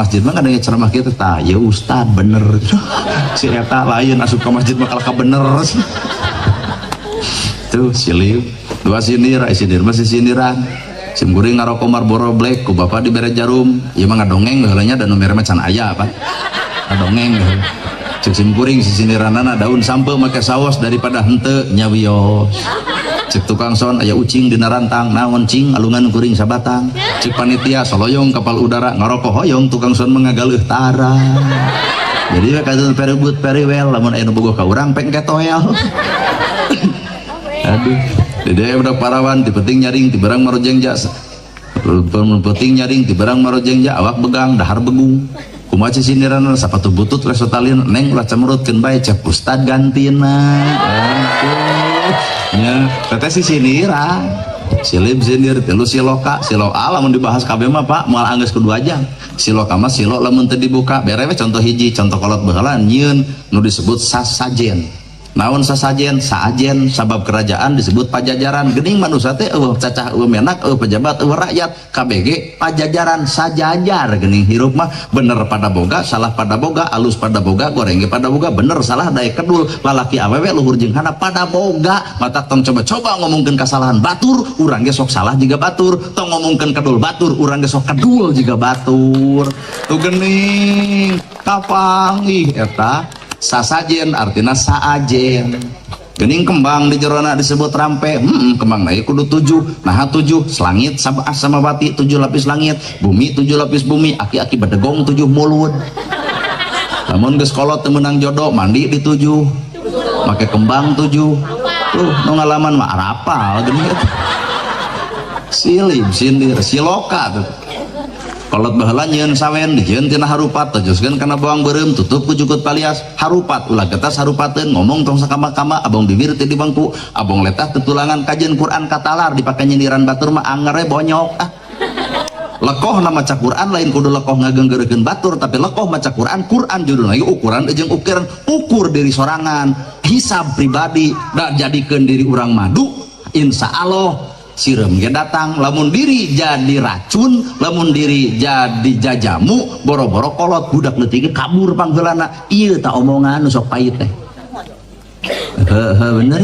masjid mah kadang ceramah kita tah ya ustad bener si eta lain asup ke masjid bakal ka bener tuh silih dua sindir masih sindiran sim kuring ngarokok Marlboro Black ku bapak dibere jarum ieu mah ngadongeng heulanya dan nomere macan aya apa ngadongeng cek sim kuring si sindiranana daun sampe make saos daripada henteu nyawios cek tukang son aya ucing dina rantang naon cing alungan kuring sabatang cek panitia soloyong kapal udara ngarokok hoyong tukang son mengagaleuh tara jadi kadang perebut periwel lamun aya nu bogoh ka urang peng ketoel aduh dede udah parawan ti penting nyaring ti barang marojeng jasa penting nyaring ti barang marojeng ja awak begang dahar begung kumaha sindiran sapatu butut resotalin neng ulah camurutkeun bae cek ustad gantina nya teh si sindiran silib sindir tilu siloka lamun dibahas kabeh mah Pak moal anggeus kudu ajang siloka mah silo lamun teu dibuka bere we contoh hiji contoh kolot baheula nyieun nu disebut sasajen naon sasajen saajen sabab kerajaan disebut pajajaran geuning manusia teh eueuh cacah eueuh menak eueuh pejabat eueuh rakyat KBG pajajaran sajajar geuning hirup mah bener pada boga salah pada boga alus pada boga goreng ge pada boga bener salah daek kedul lalaki awewe luhur jeung handap pada boga mata tong coba ngomongkeun kasalahan batur urang ge sok salah jiga batur tong ngomongkeun kedul batur urang ge sok kedul jiga batur tuh geuning kapanggih eta sasajen artinya saajen geuning kembang di jerona disebut rampe kembang naik kudu 7 nah 7 langit samawati 7 lapis langit bumi 7 lapis bumi aki-aki bedegong 7 mulut namun geus kolot teu meunang jodoh mandi di 7 make kembang 7 nu ngalaman mah arapal geuning silib sindir siloka tuh kolot baheula nyieun sawen dijieun tina harupat tejuskeun kana bawang beureum tutup ku jukut palias harupat ulah getas harupateun ngomong tong sakama-kama abong bibir teu di bangku abong letah tetulangan kajeun Quran katalar dipake nyindiran batur mah angere bonyok lekoh na maca Quran lain kudu lekoh ngageunggeurkeun batur tapi lekoh maca Quran judulna lagi ukuran jeung ukuran ukur diri sorangan hisab pribadi da jadikeun diri urang madu insyaallah sirem ge datang lamun diri jadi racun lamun diri jadi jajamu boro-boro kolot budak leutik kabur panggeulana ieu ta omongan nu sok pait teh bener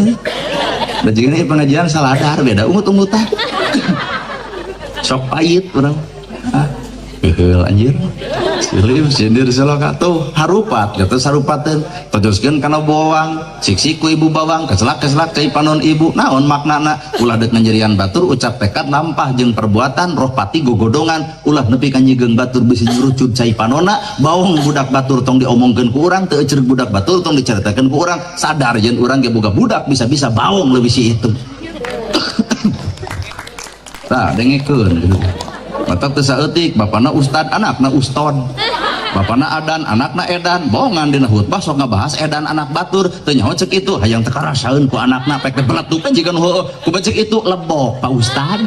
da jeung ieu pengajian saladar beda ungut-ungutan sok pait urang anjir silih sindir siloka tuh harupat geus harupateun tejuskeun kana bawang siksik ku ibu bawang keselak cai panon ibu naon maknana ulah deuk ngajerian batur ucap tekad lampah jeung perbuatan roh pati gogodongan ulah nepi ka nyigeung batur bisi nyurucut cai panonna bawang budak batur tong diomongkeun ku urang teu ceureuh budak batur tong dicaritakeun ku urang sadar yen urang ge boga budak bisa-bisa bawang leuwih si itu tah dengekeun matak teu saeutik bapana ustad anakna ustod bapana adan anakna edan bohongan dina khutbah sok ngabahas edan anak batur teu nyaho ceuk itu hayang teu karasaeun ku anakna pek beletukeun jiga nu heueuh ku ceuk itu lebok Pak Ustad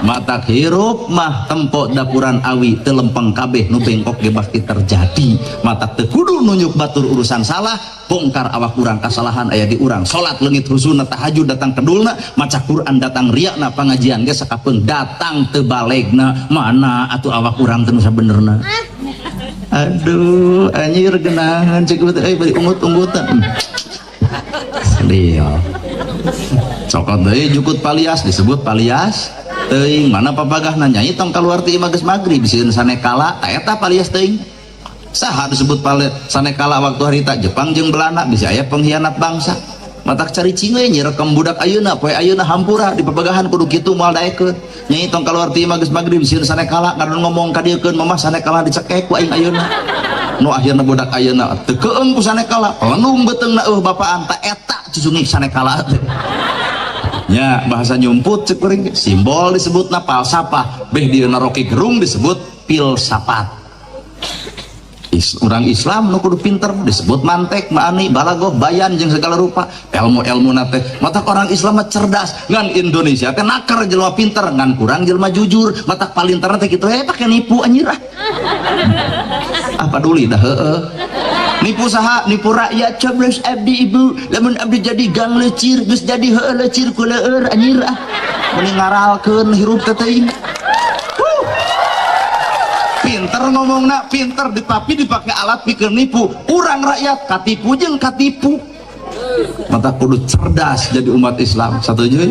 matak hirup mah tempo dapuran awi teu lempeng kabeh nu bengkok ge pasti terjadi matak teu kudu nunjuk batur urusan salah bongkar awak urang kasalahan aya di urang salat leungit husuna tahajud datang kedulna maca Quran datang riakna pangajian ge sakapeung datang teu balegna mana atuh awak urang teu sabenerna aduh anjir geunahan ceuk euy bari ungut-ungutan sedih cokot deui jukut palias disebut palias teuing mana papagahna nyai tong kaluar ti imah geus magrib sieun sanekala ta eta palias teuing saha disebut palias sanekala waktu harita Jepang jeung Belanda bisa aya pengkhianat bangsa matak cari cinge nyirekam budak ayeuna poe ayeuna hampura di papagahan kudu kitu moal daekeun nyai tong kaluar ti imah geus magrib sieun sanekala kadon ngomong ka dieukeun mamah sanekala dicekek ku aing ayeuna nu akhirna budak ayeuna teu keung ku sanekala pelenung beteungna bapaan ta eta cucungik sanekala nya bahasa nyumput cek kuring simbol disebutna falsafah beh dieuna roki gerung disebut filsafat orang Islam nu kudu pinter disebut mantek maani balagoh bayan jeung segala rupa ilmu nate matak orang Islam mah cerdas ngan Indonesia teh nakar jelema pinter ngan kurang jelema jujur matak palinterna teh kitu pake nipu anjir apa peduli dah nipu saha nipu rakyat coblos abdi ibu lamun abdi jadi gang lecir geus jadi heueuh lecir ku leueur anjir mending ngaralkeun hirup teh teuing pinter ngomongna pinter tapi dipakai alat pikir nipu urang rakyat katipu jeung katipu mata kudu cerdas jadi umat Islam setuju ya?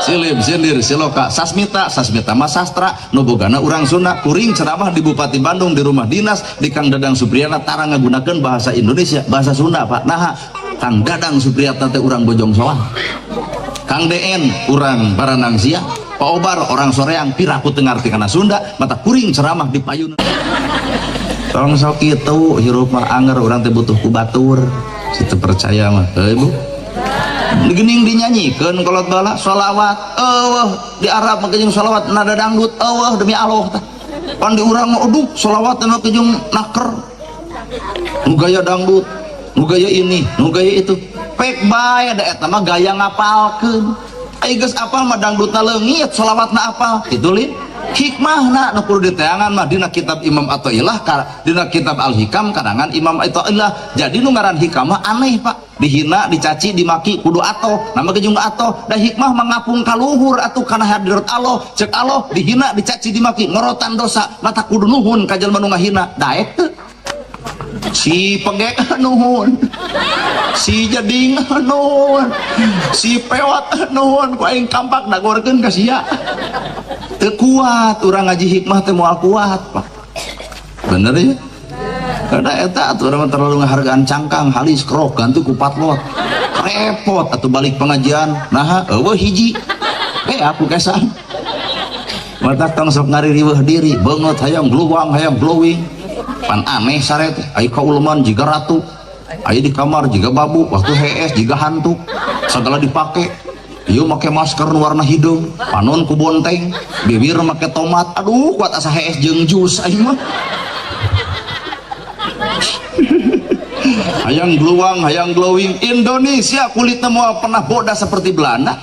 Silib sindir siloka sasmita mah sastra nu bogana urang Sunda kuring ceramah di Bupati Bandung di rumah dinas di Kang Dadang Supriyatna tara ngagunakeun bahasa Indonesia bahasa Sunda Pak nah Kang Dadang Supriyatna teh urang Bojong Soang Kang DN urang Baranang Sia Pak Obar orang Soreang piraku teu ngarti kana Sunda mata kuring ceramah di payun tong sok kitu hirup mah anger urang teh butuh ku batur situ percaya mah Bu gening dinyanyikan kolot bala sholawat di Arab mah jeung sholawat nada dangdut demi Allah pan di urang mah aduh sholawat teh jeung naker nu gaya dangdut nu gaya ini nu gaya itu pek bae da eta mah gaya ngapalkeun ai geus apal mah dangdutna leungit sholawatna apal kitu lin hikmahna nu kudu diteangan mah dina kitab Imam Athaillah dina kitab Al-Hikam karangan Imam Athaillah jadi nu ngaran hikam mah aneh Pak dihina dicaci dimaki kudu atoh nama jeung atoh da hikmah mangapung kaluhur atuh kana hadirat Allah cek Allah dihina dicaci dimaki ngorotan dosa mata kudu nuhun ka jelema nu ngahina daek teu si pegek nuhun si jading nuhun si pewat nuhun ku aing kampak dagorkeun ka sia teu kuat urang ngaji hikmah teh moal kuat Pak bener ya karena eta atuh urang terlalu ngahargaan cangkang halis krok ganti ku patlot repot atuh balik pengajian nah eueuh hiji aku kesan mata tong sok ngaririweuh diri beungeut hayang gluwang hayang glowing pan aneh sare teh ai kauleman jiga ratu ai di kamar jiga babu waktu HS jiga hantu segala dipake ieu make masker warna hidung panon ku bonteng bibir make tomat aduh kuat asa HS jeung jus aing mah hayang gluwang hayang glowing Indonesia kulitna moal pernah bodas seperti Belanda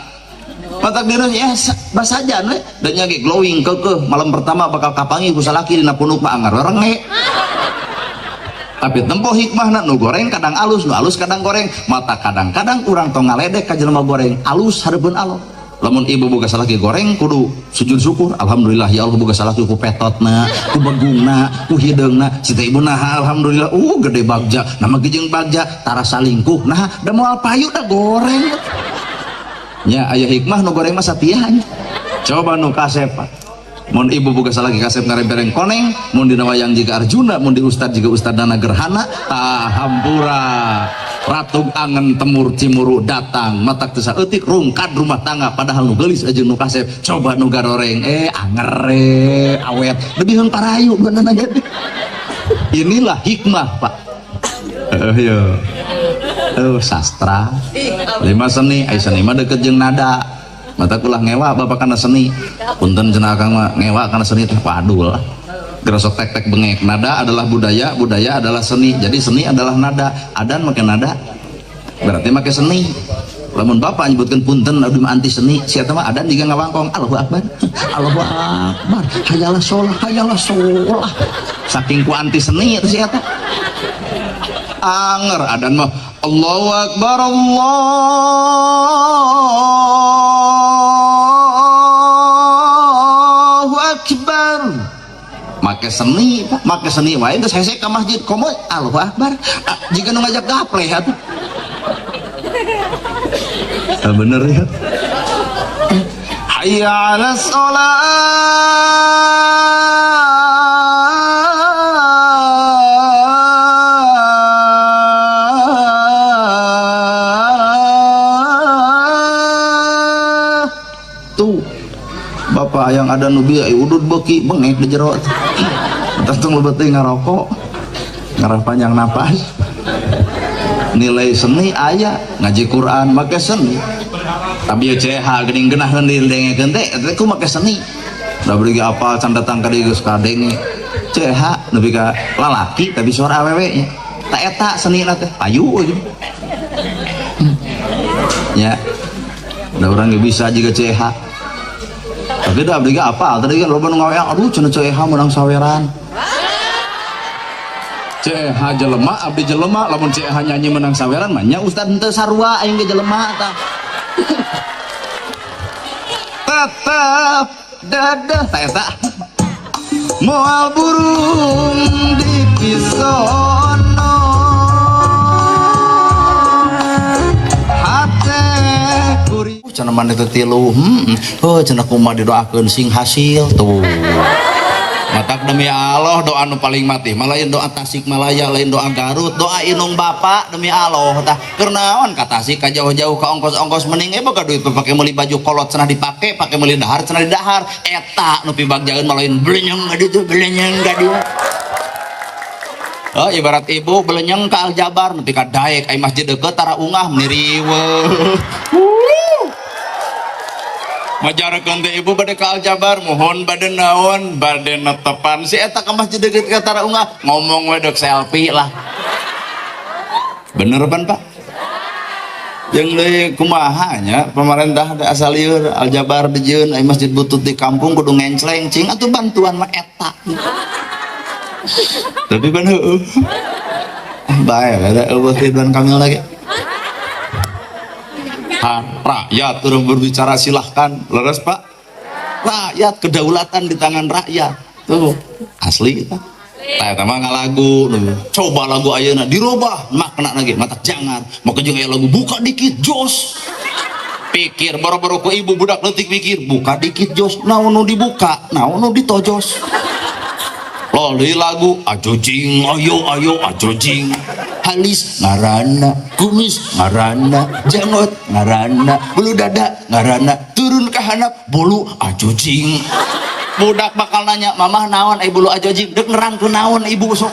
patak dina ya basajan we da nya ge glowing keukeuh malam pertama bakal kapangi ku salaki dina punuk mah anger renge tapi tempo hikmahna nu goreng kadang alus nu alus kadang goreng mata kadang-kadang urang tong ngaledek ka jelema goreng alus hareupeun Allah lamun ibu boga salaki goreng kudu sujud syukur alhamdulillah ya Allah boga salaki ku petotna ku begungna ku hideungna si teh ibu nah alhamdulillah gede bagja nama jeung bagja tara salingkuh nah da moal payu da goreng nya aya hikmah nu goreng mah satianya coba nu kasep mun ibu boga salaki kasep ngarempereng koneng mun dina wayang jiga Arjuna mun di ustad jiga ustadana gerhana hampura ratug angen temur cimuru datang matak teu saeutik rungkad rumah tangga padahal nu geulis aja nu kasep coba nu garoreng anger awet lebih heung parayu beunana jadi inilah hikmah Pak sastra lima seni ai seni mah deukeut jeung nada mata kulah ngewa bapak kana seni punten cenah akang mah ngewa kana seni teh padul gerosok tek-tek bengek nada adalah budaya budaya adalah seni jadi seni adalah nada adan make nada berarti make seni lamun bapak nyebutkeun punten abdi mah anti seni sia teh mah adan jiga ngawangkong Allahu akbar Allahu akbar hayalah sholah saking ku anti seni eta sia teh anger adan mah Allahu akbar Allahu akbar make seni wae geus hese ka masjid komo Allahu akbar jika nu ngajak gapleh atuh bener ya hayya 'alas shalah tuh bapak yang ada nubi udud beki bengek di jero tentu lebet ngarokok ngarah panjang napas nilai seni aya ngaji Quran make seni tapi ya CH geuning geunahkeun didengekeun teh eta ku make seni da beugi apal can datang ka dieu geus kadenge CH nepi ka lalaki tapi suara awewe nya ta eta senina teh payu gitu nya da urang ge bisa jiga CH tapi da beugi apal tadi kan loba nu ngaweang aduh cenah CH menang saweran CH jelema abdi jelema lamun CH nyanyi menang saweran mah nya ustad henteu sarua aing ge jelema tah tetep dadah ta eta moal burung di pisono hate kuri cenah maneh teh tilu cenah kumaha didoakeun sing hasil tuh matak demi Allah doa nu paling mati lain doa Tasikmalaya lain doa Garut doa inung bapak demi Allah tah keur naon ka Tasik ka jauh-jauh ka ongkos-ongkos mending boga duit pake meuli baju kolot cenah dipake pake meuli dahar cenah didahar eta nu pibagjaeun lain belenyeng ka ditu belenyeng ka dieu oh ibarat ibu belenyeng ka Aljabar nepi ka daek ai masjid deukeut tara ungah meniriweuh majarakeun teh ibu bade ka Aljabar mohon bade naon bade netepan si eta ka masjid deukeut ka tara ungah ngomong we dek selfie lah bener pan Pak yang deui kumaha nya pemerintah da asal lieur Aljabar dijieun ai masjid butut di kampung kudu ngencleng cing atuh bantuan mah eta tapi pan heueuh bae ada eueuh Ridwan Kamil lagi rakyat turun berbicara silahkan leres Pak rakyat kedaulatan di tangan rakyat tuh asli kita tah mah ngalagu coba lagu ayeuna dirubah makna lagi mata jangan mau kejeng aya lagu buka dikit jos pikir boro-boro ku ibu budak leutik pikir buka dikit jos naon nu dibuka naon nu ditojos loli lagu ajojing ayo ayo ajojing halis ngarana kumis ngarana janggot ngarana bulu dada ngarana turun ke handap bulu ajojing budak bakal nanya mamah naon ai bulu ajojing dek nerang ku naon ibu sok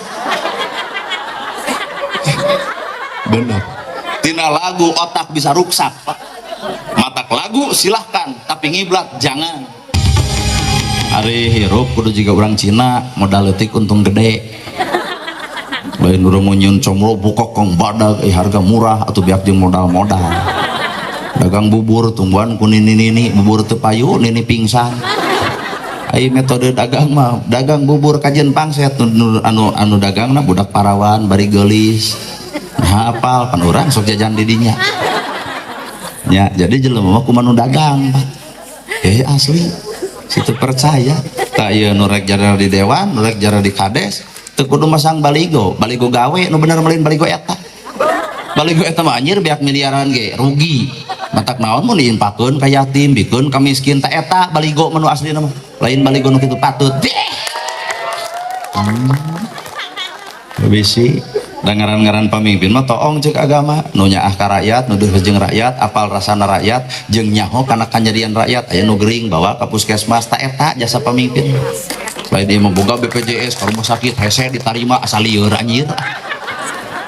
bener tina lagu otak bisa ruksak Pak matak lagu silahkan tapi ngiblat jangan ari hirup kudu juga orang Cina modal leutik untung gede lain urang nyun comro buka kong badag harga murah atau biak jeung modal-modal dagang bubur tumbuhan ku nini bubur teu payu nini pingsan ai metode dagang mah dagang bubur kajen pangset anu dagangna budak parawan bari geulis hafal pan urang sok jajan di dinya nya jadi jelema mah kumaha nu dagang Pak asli situ percaya tak iya nurek jara di dewan nurek jara di kades teu kudu masang baligo gawe nu bener melin baligo eta mah anjir biak miliaran ge rugi matak naon mun diinpakeun ka yatim bikeun ka miskin ta eta baligo menu aslina mah lain baligo nu kitu patut bisi ngaran-ngaran pamimpin mah toong cek agama nu nyaah ka rakyat nu deuh jeung rakyat apal rasana rakyat jeung nyaho kana kanyarian rakyat aya nu gering bawa ka puskesmas ta eta jasa pamimpin lain ieu mah boga BPJS ka rumah sakit hese ditarima asal lieur anjir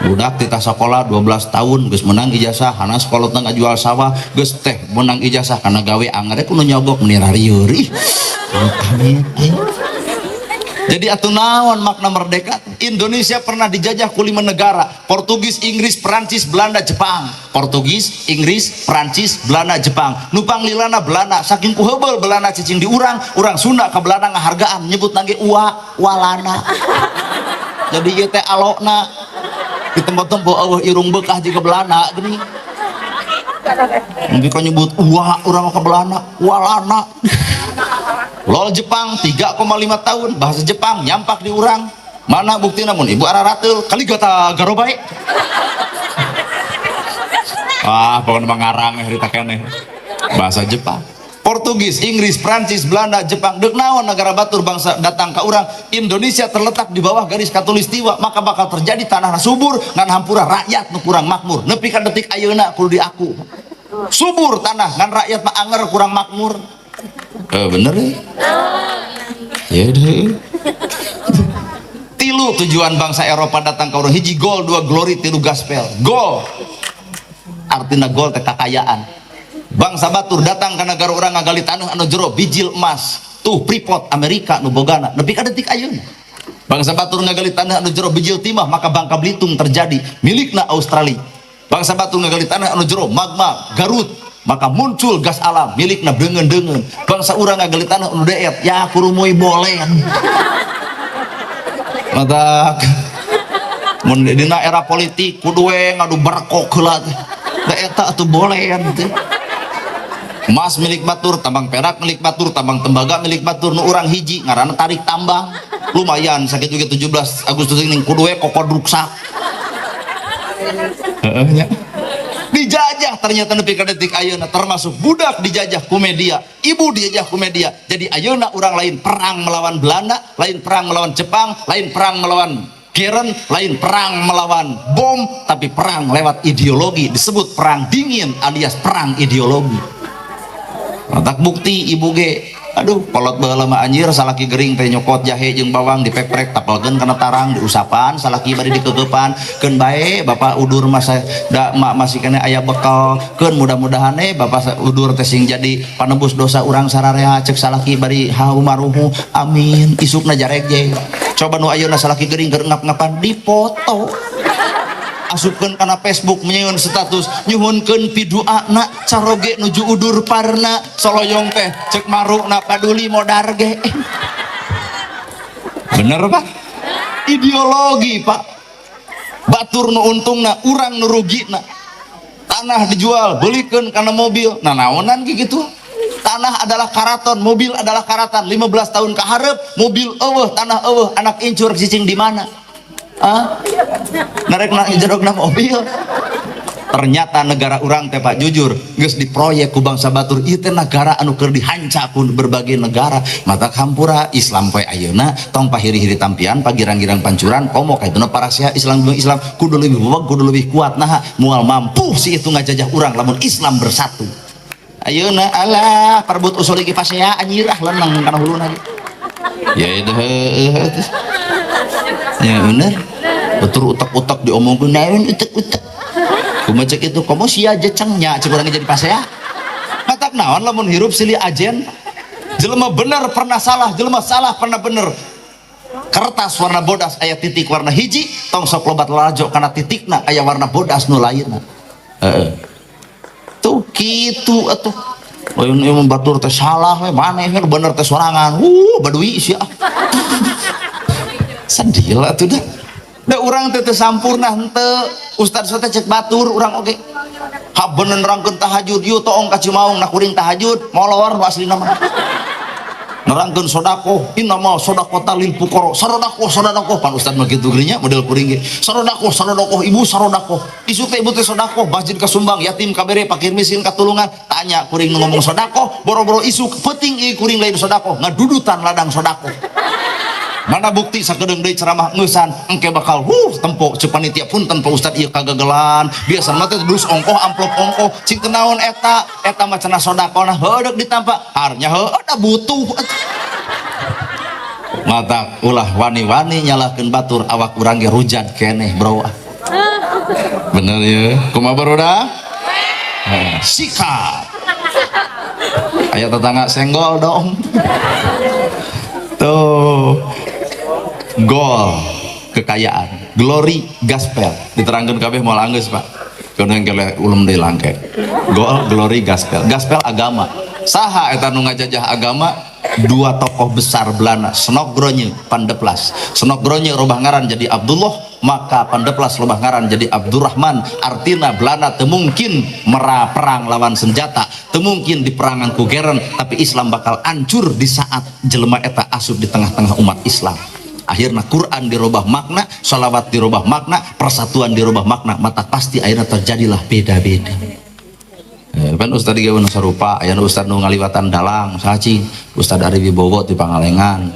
budak tita sakola 12 tahun geus menang ijazah hana sekolah teh ngajual sawah geus teh menang ijazah kana gawe anggar kudu nyogok meni rarieur ih jadi atuh naon makna merdeka Indonesia pernah dijajah ku 5 negara Portugis, Inggris, Perancis, Belanda, Jepang Portugis, Inggris, Perancis, Belanda, Jepang nupang lilana Belanda saking ku heubeul Belanda cicing di urang Sunda ka Belanda ngahargaan nyebut nage walana jadi ieu teh alona di tempat-tempat eueuh irung bekah jiga Belanda geuning Nanti kau nyebut urang ka Belanda walana lol Jepang 3,5 tahun bahasa Jepang nyampak di urang mana bukti namun ibu araratul kali gata garobae pokoknya mengarang cerita keneh bahasa Jepang Portugis, Inggris, Prancis, Belanda, Jepang dek naon negara batur bangsa datang ke urang Indonesia terletak di bawah garis khatulistiwa maka bakal terjadi tanah subur ngan hampura rakyat nu kurang makmur nepi ka detik ayeuna kudu diaku subur tanah ngan rakyat mah anger kurang makmur bener ya deh tilu tujuan bangsa Eropa datang ke orang hiji gol 2 glory tilu gaspel gol artinya gol teh kekayaan bangsa batur datang ke negara orang ngagali tanah anu jero bijil emas tuh Freeport Amerika nu bogana nepi ka detik ayeuna bangsa batur ngagali tanah anu jero bijil timah maka Bangka Belitung terjadi milikna Australia bangsa batur ngagali tanah anu jero magma Garut maka muncul gas alam milikna deungeun-deungeun bangsa urang ngagali tanah anu deet ya kurumuy bolen mata mun dina era politik kudu we ngadu barkok heula teh da eta atuh bolen teh emas milik batur tambang perak milik batur tambang tembaga milik batur nu urang hiji ngaranna tarik tambang lumayan sakit juga 17 Agustus ini kudu we kokod ruksak nya dijajah ternyata nepi ka detik ayeuna termasuk budak dijajah ku media, ibu dijajah ku media. Jadi ayeuna urang lain perang melawan Belanda, lain perang melawan Jepang, lain perang melawan Keren, lain perang melawan bom, tapi perang lewat ideologi disebut perang dingin alias perang ideologi. Tak bukti ibu ge aduh kolot baheula mah anjir salaki gering teh nyokot jahe jeung bawang dipeprek tapelkeun kana tarang diusapan salaki bari dikeukepan keun bae bapak udur masa da mak masih kena aya bekal keun mudah-mudahan bapak udur teh sing jadi panebus dosa urang sararea cek salaki bari haumaruhu amin isukna jareg je coba nu ayeuna salaki gering keur ngap-ngapan dipoto asupkeun kana Facebook menyeun status nyuhunkeun piduana caroge nuju udur parna soloyong teh cek marukna paduli modar ge bener pak ideologi pak batur nu untungna urang nu rugina tanah dijual belikeun kana mobil nah naonan gitu tanah adalah karaton mobil adalah karatan 15 tahun ka hareup mobil eueuh tanah eueuh anak incur cicing di mana narek na jerokna mobil ternyata negara orang teh Pak jujur geus diproyek ku bangsa batur ieu teh negara anu keur dihanca ku berbagai negara mata hampura Islam poe ayeuna tong pahiri-hiri tampian pagirang-girang pancuran komo kaituna parasia Islam kudu lebih bobog kudu lebih kuat nah moal mampu si itu ngajajah urang lamun Islam bersatu ayeuna alah perebut usul iki pasea anjir leunang kana huluna ya ya bener betul utak-utak diomongin naon utak-utak kumacek itu kamu sia jecengnya cek urang jadi pasea matak naon lamun hirup silih ajen jelema bener pernah salah jelema salah pernah bener kertas warna bodas aya titik warna hiji tong sok lobat lalajo kana titikna aya warna bodas nu lainna tuh kitu atuh lain batur teh salah we maneh bener teh sorangan badui sia sedih lah tuh dah urang teh sampurna henteu ustad teh cek batur urang oge habeun nerangkeun tahajud ieu toong ka Cimaung na kuring tahajud molor nu aslina mah nerangkeun sodaqoh innamal shadaqata lil fuqara sodaqoh pan ustad mah kitu geunya model kuring ge sodaqoh ibu sodaqoh isu teh ibu teh sodaqoh masjid kasumbang yatim kabere fakir miskin katulungan tanya kuring nu ngomong sodaqoh boro-boro isu peuting ieu kuring lain sodaqoh ngadudutan ladang sodaqoh mana bukti sakedeung deui ceramah ngeusan engke bakal tempo cek panitia pun tanpa ustad ieu kagagelan biasa mah teh dus ongkoh amplop ongkoh cik teu naon eta mah cenah sodaqona heudeuk ditampa harnya heueuh da butuh mata ulah wani-wani nyalahkeun batur awak urang ge rujat keneh bro bener ya kumaha barudak sikap aya tetangga senggol dong tuh gol kekayaan glory gospel diterangkan kabeh moal anggeus Pak kana engke ulum deui langke gol glory gospel agama saha eta nu ngajajah agama dua tokoh besar Belanda Snokgronje Pandeplas Snokgronje robah ngaran jadi Abdullah maka Pandeplas robah ngaran jadi Abdurrahman artina Belanda teu mungkin perang lawan senjata teu mungkin diperangan ku Geren tapi Islam bakal hancur di saat jelema eta asup di tengah-tengah umat Islam akhirnya Quran dirubah makna sholawat dirubah makna persatuan dirubah makna mata pasti akhirnya terjadilah beda-beda kan Ustad ge nu sarupa aya Ustad nu ngaliwatan dalang saci Ustad Ari Wibowo di Pangalengan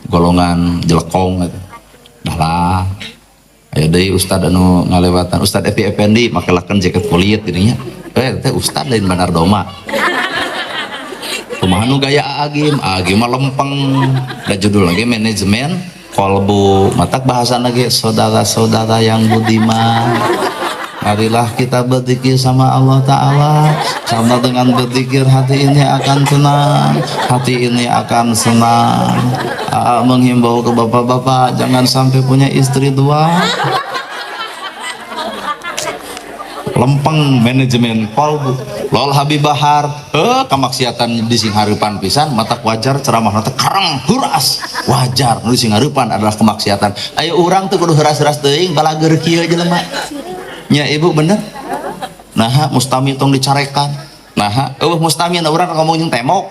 golongan jelekong gitu dalang aya deui Ustad anu ngaliwatan Ustad Epi Effendi makelakeun jaket kulit dirinya teh Ustad lain Bandar Doma kumaha nu gaya agim mah lempeng da judul lagi manajemen kolbu matak bahasa lagi saudara-saudara yang budiman marilah kita berzikir sama Allah Ta'ala sama dengan berzikir hati ini akan tenang hati ini akan senang menghimbau ke bapak-bapak jangan sampai punya istri dua lempeng manajemen kolbu lol Habibahar kemaksiatan di sing hareupan pisan mata wajar ceramah nata karang huras wajar nu sing hareupan adalah kemaksiatan ayo urang tuh kudu heuras-heuras teuing balager kieu jelema nya ibu bener nah mustami tong dicarekan nah mustami urang ngomong jeung temok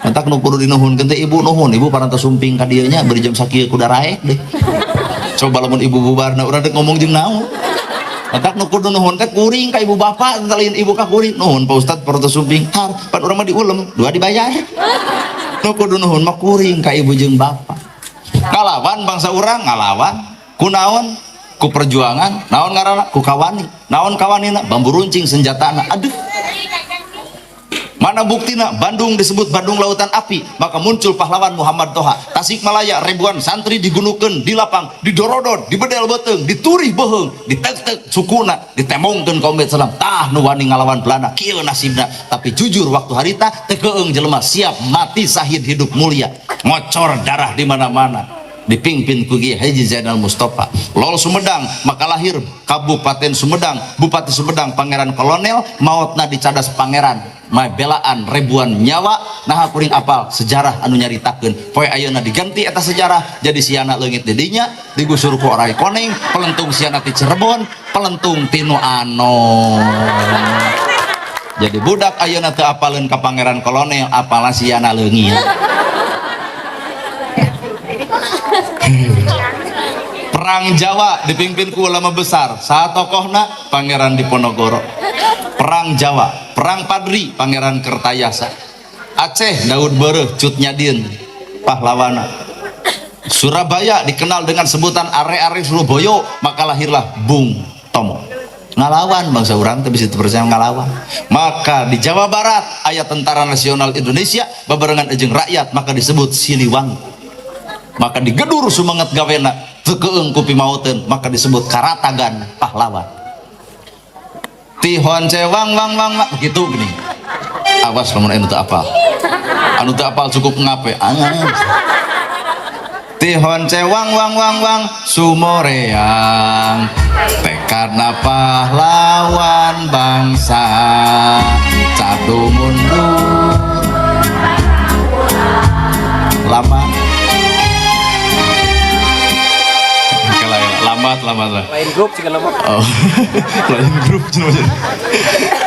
entak nu kudu dinuhunkeun teh ibu nuhun, ibu parantos sumping ka dieu nya beri jam sakieu kuda raek deh. Coba lamun ibu bubarna urang dek ngomong jeung naon. Entak nu kudu nuhun teh kuring ka ibu bapak, lain ibu ka kuring. Nuhun Pak Ustad parantos sumping. Har, pan urang mah diulem, dua dibayar. Nu kudu nuhun mah kuring ka ibu jeung bapak. Ngalawan bangsa urang ngalawan. Kunaon? Ku perjuangan. Naon ngaranna? Ku kawani. Naon kawanina? Bambu runcing senjatana. Aduh. Mana buktina? Bandung disebut Bandung Lautan Api, maka muncul pahlawan Muhammad Toha. Tasikmalaya ribuan santri digunukeun, dilapang, didorodot, dibedel beteung, diturih beheung, ditek-tek sukuna, ditemongkeun ka umat Islam. Tah nu wani ngalawan Belanda, kieu nasibna. Tapi jujur waktu harita teu keung jelema siap mati syahid hidup mulia. Ngocor darah di mana-mana. Dipimpin ku Kiai Haji Zainal Mustafa. Lol Sumedang, maka lahir Kabupaten Sumedang, Bupati Sumedang Pangeran Kolonel, mautna dicadas pangeran. Belaan ribuan nyawa. Nah kuring apal sejarah anu nyaritakeun poe ayeuna diganti eta sejarah jadi siana leungit didinya digusur ku Orai Koneng, pelentung siana ti Cirebon, pelentung tinu Anom. Jadi budak ayeuna teu apaleun ka Pangeran Kolonel, apalna siana leungit. Perang Jawa dipimpin ku ulama besar, saha tokohna Pangeran Diponegoro. Perang Jawa, Perang Padri Pangeran Kertayasa. Aceh Daud Beureuh Cut Nyadin pahlawana. Surabaya dikenal dengan sebutan Are-Are Surabaya, maka lahirlah Bung Tomo. Ngalawan bangsa urang teh bisa percaya ngalawan. Maka di Jawa Barat aya Tentara Nasional Indonesia babarengan jeung rakyat, maka disebut Siliwangi. Maka digedur sumanget gawena teu keung ku pimauteun, maka disebut Karatagan pahlawan. Tihon cewang wang wang begitu gini. Awas lamun anu teu apal. Anu teu apal cukup ngape. Tihon cewang wang wang wang sumoreang tekadna pahlawan bangsa cadu mundur lama lamat lah. Lain grup juga lama. Oh, lain grup cuma.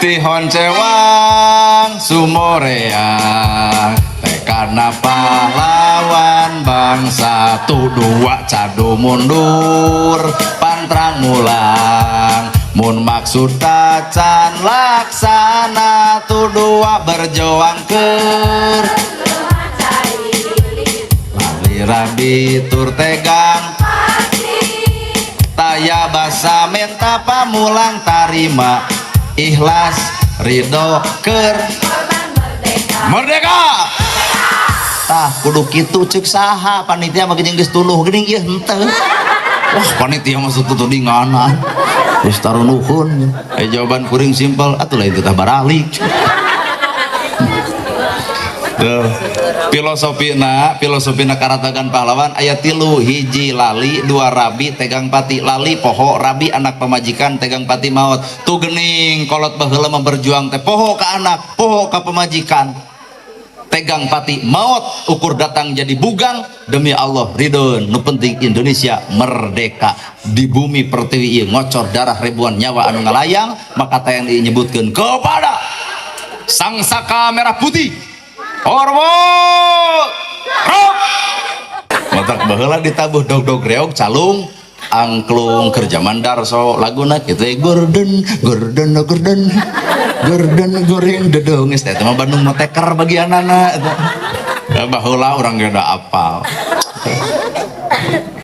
Tihon cewang sumoreang tekadna pahlawan bangsa tu dua cadu mundur pantrang mulang mun maksud tacan laksana tu dua berjuang keur lali rabi tur tegang taya basa menta pamulang tarima ikhlas ridho keur merdeka. Tah kudu kitu ceuk saha panitia mah jeung geus tuluh geuning ieu henteu. Wah panitia mah tutup dinganan geus tarunuhun. Jawaban kuring simpel atuh lain teh baralik. Filosofina Karatagan pahlawan ayat 3 hiji lali dua rabi tegang pati lali poho rabi anak pemajikan tegang pati maut tu geuning kolot baheula berjuang teh poho ka anak poho ka pemajikan tegang pati maut ukur datang jadi bugang demi Allah ridho nu penting Indonesia merdeka di bumi pertiwi ieu ngocor darah ribuan nyawa anu ngalayang maka TNI nyebutkeun kepada sang saka merah putih hormat rok matak baheula ditabuh dog-dog reog calung angklung kerja mandar so laguna kitu gorden gorden gorden gorden goreng dedong geus eta mah Bandung mah teker bagianana eta baheula urang ge da apal